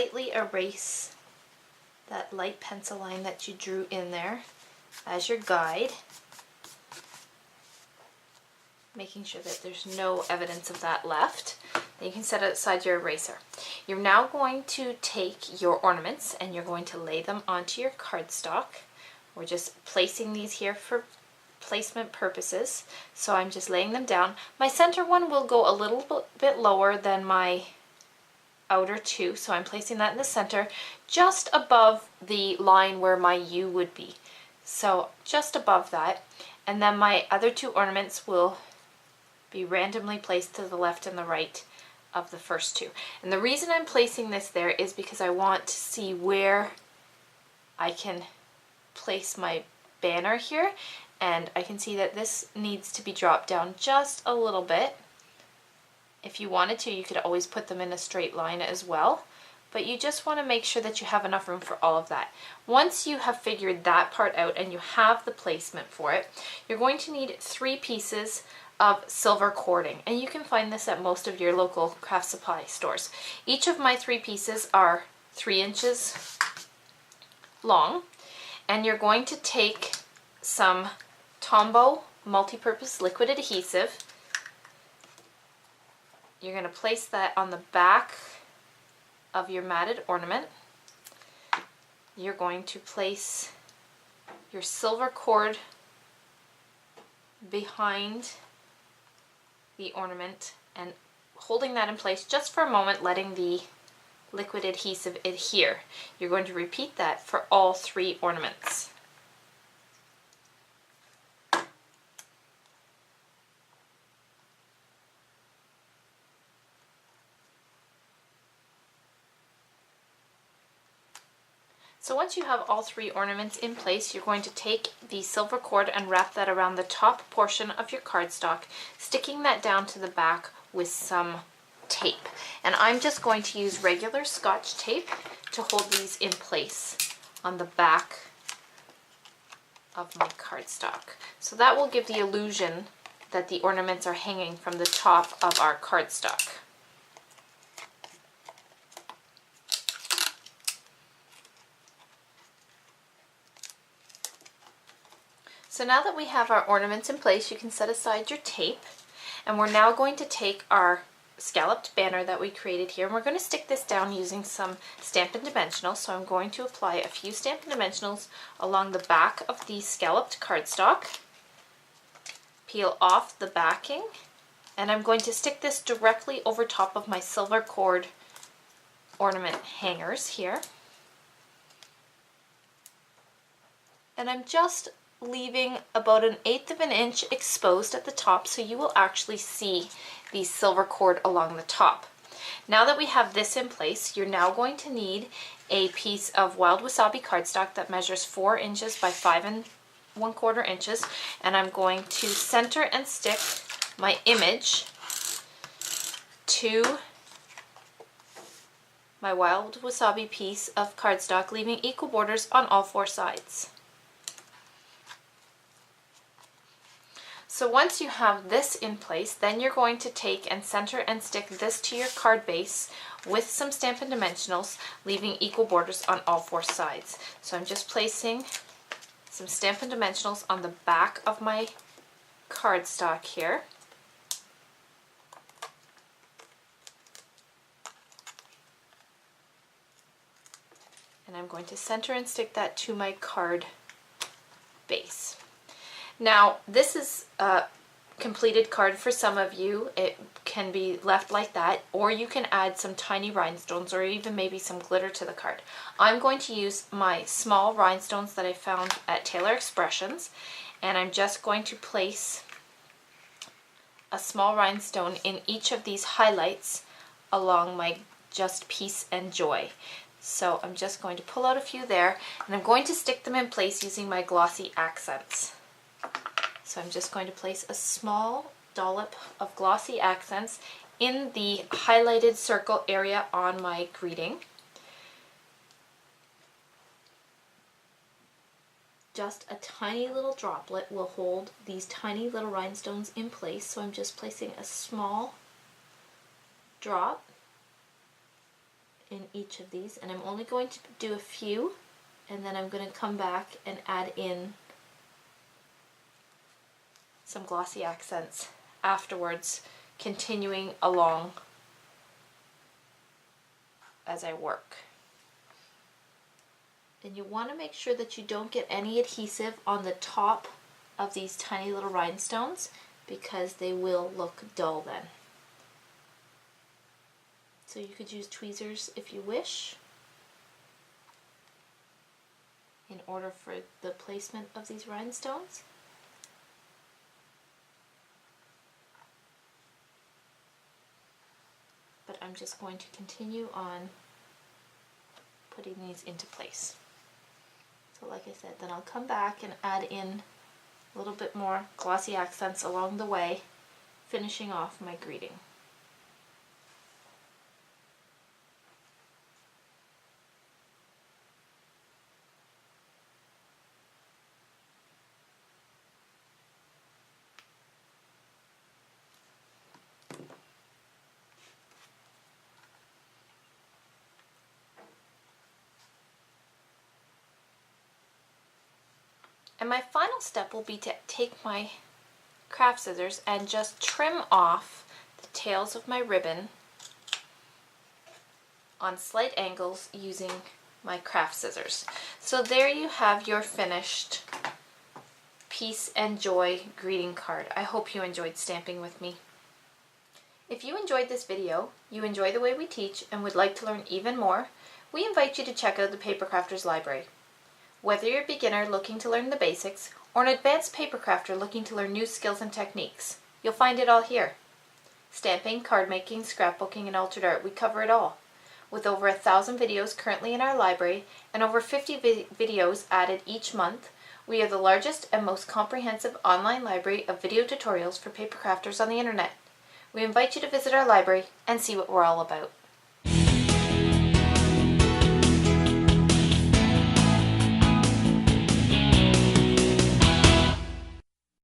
lightly erase that light pencil line that you drew in there as your guide, making sure that there's no evidence of that left. Then you can set it aside your eraser. You're now going to take your ornaments and you're going to lay them onto your cardstock. We're just placing these here for placement purposes, so I'm just laying them down. My center one will go a little bit lower than my outer two, so I'm placing that in the center, just above the line where my U would be. So just above that, and then my other two ornaments will be randomly placed to the left and the right of the first two. And the reason I'm placing this there is because I want to see where I can place my banner here, and I can see that this needs to be dropped down just a little bit. If you wanted to, you could always put them in a straight line as well, but you just want to make sure that you have enough room for all of that. Once you have figured that part out and you have the placement for it, you're going to need 3 pieces of silver cording, and you can find this at most of your local craft supply stores. Each of my 3 pieces are 3 inches long, and you're going to take some Tombow multi-purpose liquid adhesive. You're going to place that on the back of your matted ornament. You're going to place your silver cord behind the ornament and holding that in place just for a moment, letting the liquid adhesive adhere. You're going to repeat that for all 3 ornaments. So once you have all 3 ornaments in place, you're going to take the silver cord and wrap that around the top portion of your cardstock, sticking that down to the back with some tape. And I'm just going to use regular Scotch tape to hold these in place on the back of my cardstock. So that will give the illusion that the ornaments are hanging from the top of our cardstock. So now that we have our ornaments in place, you can set aside your tape, and we're now going to take our scalloped banner that we created here, and we're going to stick this down using some Stampin' Dimensionals. So I'm going to apply a few Stampin' Dimensionals along the back of the scalloped cardstock, peel off the backing, and I'm going to stick this directly over top of my silver cord ornament hangers here. And I'm just leaving about 1/8 of an inch exposed at the top, so you will actually see the silver cord along the top. Now that we have this in place, you're now going to need a piece of wild wasabi cardstock that measures 4 inches by 5 1/4 inches, and I'm going to center and stick my image to my wild wasabi piece of cardstock, leaving equal borders on all 4 sides. So once you have this in place, then you're going to take and center and stick this to your card base with some Stampin' Dimensionals, leaving equal borders on all 4 sides. So I'm just placing some Stampin' Dimensionals on the back of my cardstock here. And I'm going to center and stick that to my card base. Now, this is a completed card for some of you. It can be left like that, or you can add some tiny rhinestones or even maybe some glitter to the card. I'm going to use my small rhinestones that I found at Taylor Expressions, and I'm just going to place a small rhinestone in each of these highlights along my Just Peace and Joy. So I'm just going to pull out a few there, and I'm going to stick them in place using my Glossy Accents. So I'm just going to place a small dollop of Glossy Accents in the highlighted circle area on my greeting. Just a tiny little droplet will hold these tiny little rhinestones in place, so I'm just placing a small drop in each of these, and I'm only going to do a few, and then I'm going to come back and add in some glossy accents afterwards, continuing along as I work. And you want to make sure that you don't get any adhesive on the top of these tiny little rhinestones, because they will look dull then. So you could use tweezers if you wish in order for the placement of these rhinestones. But I'm just going to continue on putting these into place. So like I said, then I'll come back and add in a little bit more glossy accents along the way, finishing off my greeting. And my final step will be to take my craft scissors and just trim off the tails of my ribbon on slight angles using my craft scissors. So there you have your finished Peace and Joy greeting card. I hope you enjoyed stamping with me. If you enjoyed this video, you enjoy the way we teach, and would like to learn even more, we invite you to check out the Paper Crafters Library. Whether you're a beginner looking to learn the basics, or an advanced paper crafter looking to learn new skills and techniques, you'll find it all here. Stamping, card making, scrapbooking, and altered art, we cover it all. With over 1,000 videos currently in our library, and over 50 videos added each month, we are the largest and most comprehensive online library of video tutorials for paper crafters on the internet. We invite you to visit our library and see what we're all about.